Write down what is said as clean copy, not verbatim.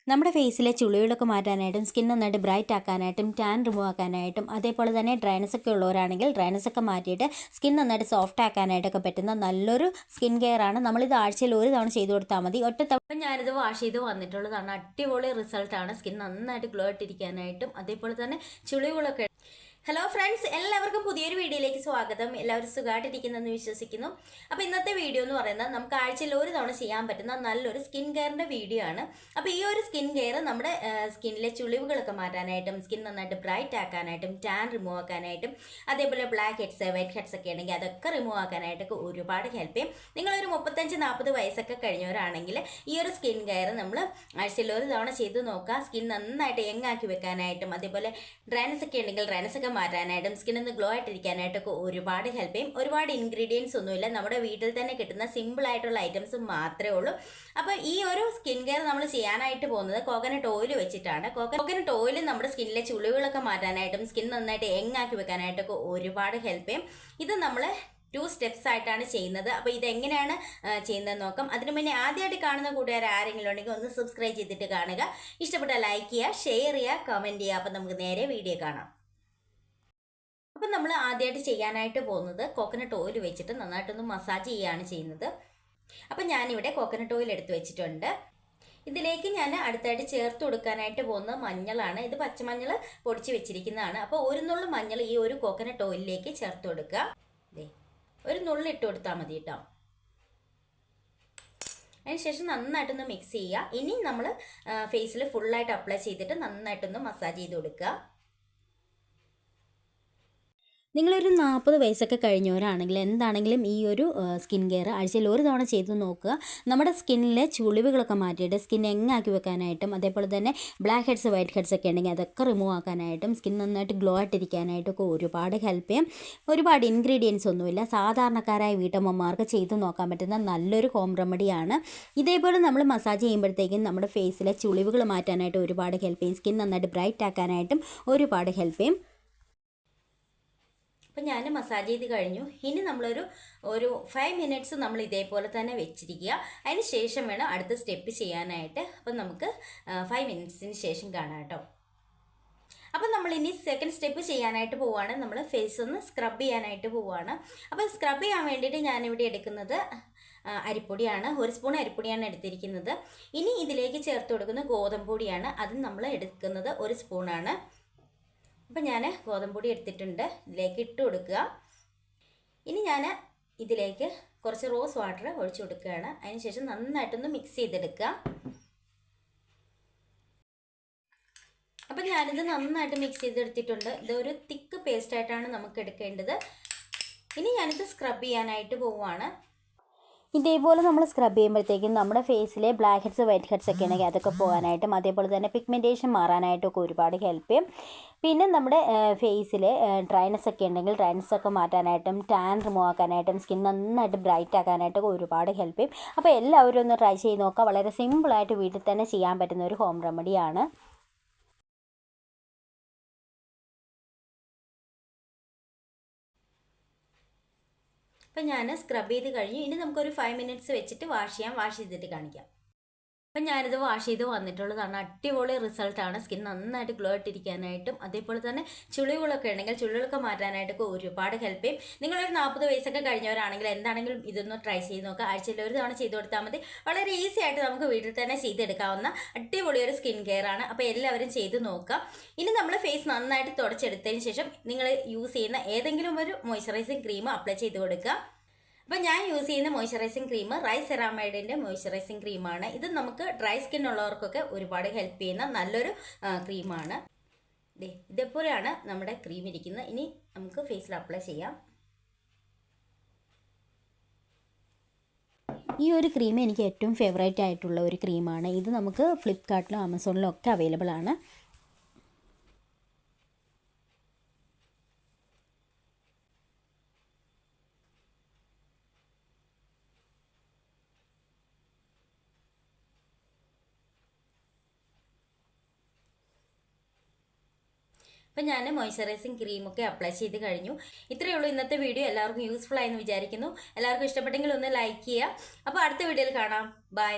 നമ്മുടെ ഫേസിലെ ചുളികളൊക്കെ മാറ്റാനായിട്ടും സ്കിൻ നന്നായിട്ട് bright ആക്കാനായിട്ടും tan remove ആക്കാനായിട്ടും അതേപോലെ തന്നെ ഡ്രൈനസ് ഒക്കെ ഉള്ളവരാണെങ്കിൽ ഡ്രൈനസ് ഒക്കെ മാറ്റിയിട്ട് സ്കിൻ നന്നായിട്ട് സോഫ്റ്റ് ആക്കാനായിട്ടൊക്കെ പറ്റുന്ന നല്ലൊരു സ്കിൻ കെയർ ആണ്. നമ്മളിത് ആഴ്ചയിൽ ഒരു തവണ ചെയ്ത് കൊടുത്താൽ മതി. ഒറ്റ തവണ ഞാനിത് വാഷ് ചെയ്ത് വന്നിട്ടുള്ളതാണ്. അടിപൊളി റിസൾട്ടാണ്. സ്കിൻ നന്നായിട്ട് ഗ്ലോ ആയിട്ടിരിക്കാനായിട്ടും അതേപോലെ തന്നെ ചുളികളൊക്കെ. ഹലോ ഫ്രണ്ട്സ്, എല്ലാവർക്കും പുതിയൊരു വീഡിയോയിലേക്ക് സ്വാഗതം. എല്ലാവരും സുഖമായിട്ടിരിക്കുന്നെന്ന് വിശ്വസിക്കുന്നു. അപ്പോൾ ഇന്നത്തെ വീഡിയോ എന്ന് പറയുന്നത് നമുക്ക് ആഴ്ചയിൽ ഒരു തവണ ചെയ്യാൻ പറ്റുന്ന നല്ലൊരു സ്കിൻ കെയറിൻ്റെ വീഡിയോ ആണ്. അപ്പോൾ ഈ ഒരു സ്കിൻ കെയർ നമ്മുടെ സ്കിന്നിലെ ചുളിവുകളൊക്കെ മാറ്റാനായിട്ടും സ്കിൻ നന്നായിട്ട് ബ്രൈറ്റ് ആക്കാനായിട്ടും ടാൻ റിമൂവ് ആക്കാനായിട്ടും അതേപോലെ ബ്ലാക്ക് ഹെഡ്സ് വൈറ്റ് ഹെഡ്സ് ഒക്കെ ഉണ്ടെങ്കിൽ അതൊക്കെ റിമൂവ് ആക്കാനായിട്ടൊക്കെ ഒരുപാട് ഹെൽപ്പ് ചെയ്യും. നിങ്ങളൊരു 35-40 വയസ്സൊക്കെ കഴിഞ്ഞവരാണെങ്കിൽ ഈ ഒരു സ്കിൻ കെയർ നമ്മൾ ആഴ്ചയിൽ ഒരു തവണ ചെയ്ത് നോക്കുക. സ്കിൻ നന്നായിട്ട് യങ്ങാക്കി വെക്കാനായിട്ടും അതേപോലെ ഡ്രൈനസ് ഒക്കെ ഉണ്ടെങ്കിൽ ഡ്രൈനസ് ഒക്കെ മാറ്റാനായിട്ടും സ്കിന്നൊന്ന് ഗ്ലോ ആയിട്ടിരിക്കാനായിട്ടൊക്കെ ഒരുപാട് ഹെൽപ്പ് ചെയ്യും. ഒരുപാട് ഇൻഗ്രീഡിയൻസ് ഒന്നുമില്ല, നമ്മുടെ വീട്ടിൽ തന്നെ കിട്ടുന്ന സിമ്പിൾ ആയിട്ടുള്ള ഐറ്റംസ് മാത്രമേ ഉള്ളൂ. അപ്പോൾ ഈ ഒരു സ്കിൻ കെയർ നമ്മൾ ചെയ്യാനായിട്ട് പോകുന്നത് കോക്കനട്ട് ഓയിൽ വെച്ചിട്ടാണ്. കോക്കനട്ട് ഓയിൽ നമ്മുടെ സ്കിന്നിലെ ചുളിവുകളൊക്കെ മാറ്റാനായിട്ടും സ്കിൻ നന്നായിട്ട് യങ്ങാക്കി വെക്കാനായിട്ടൊക്കെ ഒരുപാട് ഹെൽപ്പ് ചെയ്യും. ഇത് നമ്മൾ 2 സ്റ്റെപ്സ് ആയിട്ടാണ് ചെയ്യുന്നത്. അപ്പോൾ ഇതെങ്ങനെയാണ് ചെയ്യുന്നത് നോക്കാം. അതിന് മുന്നേ ആദ്യമായിട്ട് കാണുന്ന കൂട്ടുകാർ ആരെങ്കിലും ഉണ്ടെങ്കിൽ ഒന്ന് സബ്സ്ക്രൈബ് ചെയ്തിട്ട് കാണുക. ഇഷ്ടപ്പെട്ടാൽ ലൈക്ക് ചെയ്യുക, ഷെയർ ചെയ്യുക, കമൻറ്റ് ചെയ്യുക. അപ്പോൾ നമുക്ക് നേരെ വീഡിയോ കാണാം. അപ്പം നമ്മൾ ആദ്യമായിട്ട് ചെയ്യാനായിട്ട് പോകുന്നത് കോക്കനട്ട് ഓയിൽ വെച്ചിട്ട് നന്നായിട്ടൊന്ന് മസാജ് ചെയ്യുകയാണ് ചെയ്യുന്നത്. അപ്പം ഞാനിവിടെ കോക്കനട്ട് ഓയിൽ എടുത്ത് വെച്ചിട്ടുണ്ട്. ഇതിലേക്ക് ഞാൻ അടുത്തായിട്ട് ചേർത്ത് കൊടുക്കാനായിട്ട് പോകുന്നത് മഞ്ഞളാണ്. ഇത് പച്ചമഞ്ഞൾ പൊടിച്ച് വെച്ചിരിക്കുന്നതാണ്. അപ്പോൾ ഒരു നുള്ളു മഞ്ഞൾ ഈ ഒരു കോക്കനട്ട് ഓയിലിലേക്ക് ചേർത്ത് കൊടുക്കുക. ഒരു നുള്ളു ഇട്ട് കൊടുത്താൽ മതി കേട്ടോ. അതിനുശേഷം നന്നായിട്ടൊന്ന് മിക്സ് ചെയ്യുക. ഇനി നമ്മൾ ഫേസിൽ ഫുള്ളായിട്ട് അപ്ലൈ ചെയ്തിട്ട് നന്നായിട്ടൊന്ന് മസാജ് ചെയ്ത് കൊടുക്കുക. നിങ്ങളൊരു 40 വയസ്സൊക്കെ കഴിഞ്ഞവരാണെങ്കിൽ എന്താണെങ്കിലും ഈ ഒരു സ്കിൻ കെയർ ആഴ്ചയിൽ ഒരു തവണ ചെയ്ത് നോക്കുക. നമ്മുടെ സ്കിന്നിലെ ചുളിവുകളൊക്കെ മാറ്റിയിട്ട് സ്കിൻ എങ്ങാക്കി വെക്കാനായിട്ടും അതേപോലെ തന്നെ ബ്ലാക്ക് ഹെഡ്സ് വൈറ്റ് ഹെഡ്സ് ഒക്കെ ഉണ്ടെങ്കിൽ അതൊക്കെ റിമൂവ് ആക്കാനായിട്ടും സ്കിൻ നന്നായിട്ട് ഗ്ലോ ആയിട്ടിരിക്കാനായിട്ടൊക്കെ ഒരുപാട് ഹെൽപ്പ് ചെയ്യും. ഒരുപാട് ഇൻഗ്രീഡിയൻസ് ഒന്നുമില്ല, സാധാരണക്കാരായ വീട്ടമ്മമാർക്ക് ചെയ്ത് നോക്കാൻ പറ്റുന്ന നല്ലൊരു ഹോം റെമഡിയാണ്. ഇതേപോലെ നമ്മൾ മസാജ് ചെയ്യുമ്പോഴത്തേക്കും നമ്മുടെ ഫേസിലെ ചുളിവുകൾ മാറ്റാനായിട്ട് ഒരുപാട് ഹെൽപ്പ് ചെയ്യും. സ്കിൻ നന്നായിട്ട് ബ്രൈറ്റ് ആക്കാനായിട്ടും ഒരുപാട് ഹെൽപ്പ് ചെയ്യും. അപ്പം ഞാൻ മസാജ് ചെയ്ത് കഴിഞ്ഞു. ഇനി നമ്മളൊരു 5 മിനിറ്റ്സ് നമ്മൾ ഇതേപോലെ തന്നെ വെച്ചിരിക്കുക. അതിന് ശേഷം വേണം അടുത്ത സ്റ്റെപ്പ് ചെയ്യാനായിട്ട്. അപ്പം നമുക്ക് 5 മിനിറ്റ്സിന് ശേഷം കാണാം കേട്ടോ. അപ്പം നമ്മളിനി സെക്കൻഡ് സ്റ്റെപ്പ് ചെയ്യാനായിട്ട് പോവുകയാണ്. നമ്മൾ ഫേസ് ഒന്ന് സ്ക്രബ് ചെയ്യാനായിട്ട് പോവുകയാണ്. അപ്പോൾ സ്ക്രബ് ചെയ്യാൻ വേണ്ടിയിട്ട് ഞാനിവിടെ എടുക്കുന്നത് അരിപ്പൊടിയാണ്. 1 സ്പൂൺ അരിപ്പൊടിയാണ് എടുത്തിരിക്കുന്നത്. ഇനി ഇതിലേക്ക് ചേർത്ത് കൊടുക്കുന്നത് ഗോതമ്പ് പൊടിയാണ്. അത് നമ്മൾ എടുക്കുന്നത് 1 സ്പൂണാണ്. അപ്പം ഞാൻ ഗോതമ്പൊടി എടുത്തിട്ടുണ്ട്, ഇതിലേക്ക് ഇട്ട് കൊടുക്കുക. ഇനി ഞാൻ ഇതിലേക്ക് കുറച്ച് റോസ് വാട്ടർ ഒഴിച്ചു കൊടുക്കുകയാണ്. അതിനുശേഷം നന്നായിട്ടൊന്ന് മിക്സ് ചെയ്തെടുക്കുക. അപ്പം ഞാനിത് നന്നായിട്ട് മിക്സ് ചെയ്തെടുത്തിട്ടുണ്ട്. ഇതൊരു തിക്ക് പേസ്റ്റായിട്ടാണ് നമുക്ക് എടുക്കേണ്ടത്. ഇനി ഞാനിത് സ്ക്രബ് ചെയ്യാനായിട്ട് പോവുകയാണ്. ഇതേപോലെ നമ്മൾ സ്ക്രബ് ചെയ്യുമ്പോഴത്തേക്കും നമ്മുടെ ഫേസിലെ ബ്ലാക്ക് ഹെഡ്സ് വൈറ്റ് ഹെഡ്സ് ഒക്കെ ഉണ്ടെങ്കിൽ അതൊക്കെ പോകാനായിട്ടും അതേപോലെ തന്നെ പിഗ്മെൻറ്റേഷൻ മാറാനായിട്ടൊക്കെ ഒരുപാട് ഹെൽപ്പ് ചെയ്യും. പിന്നെ നമ്മുടെ ഫേസിലെ ഡ്രൈനസ് ഒക്കെ ഉണ്ടെങ്കിൽ ഡ്രൈനസ് ഒക്കെ മാറ്റാനായിട്ടും ടാൻ റിമൂവ് ആക്കാനായിട്ടും സ്കിൻ നന്നായിട്ട് ബ്രൈറ്റ് ആക്കാനായിട്ടൊക്കെ ഒരുപാട് ഹെൽപ്പ് ചെയ്യും. അപ്പോൾ എല്ലാവരും ഒന്ന് ട്രൈ ചെയ്ത് നോക്കുക. വളരെ സിമ്പിളായിട്ട് വീട്ടിൽ തന്നെ ചെയ്യാൻ പറ്റുന്ന ഒരു ഹോം റെമഡിയാണ്. അപ്പം ഞാൻ സ്ക്രബ് ചെയ്ത് കഴിഞ്ഞു. ഇനി നമുക്കൊരു 5 മിനിറ്റ്സ് വെച്ചിട്ട് വാഷ് ചെയ്തിട്ട് കാണിക്കാം. അപ്പം ഞാനിത് വാഷ് ചെയ്ത് വന്നിട്ടുള്ളതാണ്. അടിപൊളി റിസൾട്ടാണ്. സ്കിൻ നന്നായിട്ട് ഗ്ലോ ആയിട്ടിരിക്കാനായിട്ടും അതേപോലെ തന്നെ ചുളിവുകളൊക്കെ ഉണ്ടെങ്കിൽ ചുളിവുകളൊക്കെ മാറ്റാനായിട്ടൊക്കെ ഒരുപാട് ഹെൽപ്പ് ചെയ്യും. നിങ്ങളൊരു 40 വയസ്സൊക്കെ കഴിഞ്ഞവരാണെങ്കിൽ എന്താണെങ്കിലും ഇതൊന്ന് ട്രൈ ചെയ്ത് നോക്കുക. ആഴ്ചയിൽ ഒരു തവണ ചെയ്ത് കൊടുത്താൽ മതി. വളരെ ഈസി ആയിട്ട് നമുക്ക് വീട്ടിൽ തന്നെ ചെയ്തെടുക്കാവുന്ന അടിപൊളി ഒരു സ്കിൻ കെയർ ആണ്. അപ്പോൾ എല്ലാവരും ചെയ്ത് നോക്കുക. ഇനി നമ്മൾ ഫേസ് നന്നായിട്ട് തുടച്ചെടുത്തതിന് ശേഷം നിങ്ങൾ യൂസ് ചെയ്യുന്ന ഏതെങ്കിലും ഒരു മോയ്സ്ചറൈസിങ് ക്രീം അപ്ലൈ ചെയ്ത് കൊടുക്കുക. അപ്പോൾ ഞാൻ യൂസ് ചെയ്യുന്ന മോയ്സ്ചറൈസിങ് ക്രീം റൈസ് സെറാമൈഡിൻ്റെ മോയ്സ്ചറൈസിങ് ക്രീമാണ്. ഇത് നമുക്ക് ഡ്രൈ സ്കിൻ ഉള്ളവർക്കൊക്കെ ഒരുപാട് ഹെൽപ്പ് ചെയ്യുന്ന നല്ലൊരു ക്രീമാണ്. ഇതേപോലെയാണ് നമ്മുടെ ക്രീം ഇരിക്കുന്നത്. ഇനി നമുക്ക് ഫേസിൽ അപ്ലൈ ചെയ്യാം. ഈ ഒരു ക്രീം എനിക്ക് ഏറ്റവും ഫേവറേറ്റ് ആയിട്ടുള്ള ഒരു ക്രീമാണ്. ഇത് നമുക്ക് ഫ്ലിപ്കാർട്ടിലും ആമസോണിലും ഒക്കെ അവൈലബിൾ ആണ്. അപ്പം ഞാൻ മോയ്സ്ചറൈസിങ് ക്രീമൊക്കെ അപ്ലൈ ചെയ്ത് കഴിഞ്ഞു. ഇത്രയേ ഉള്ളൂ ഇന്നത്തെ വീഡിയോ. എല്ലാവർക്കും യൂസ്ഫുൾ ആയെന്ന് വിചാരിക്കുന്നു. എല്ലാവർക്കും ഇഷ്ടപ്പെട്ടെങ്കിൽ ഒന്ന് ലൈക്ക് ചെയ്യുക. അപ്പോൾ അടുത്ത വീഡിയോയിൽ കാണാം. ബൈ.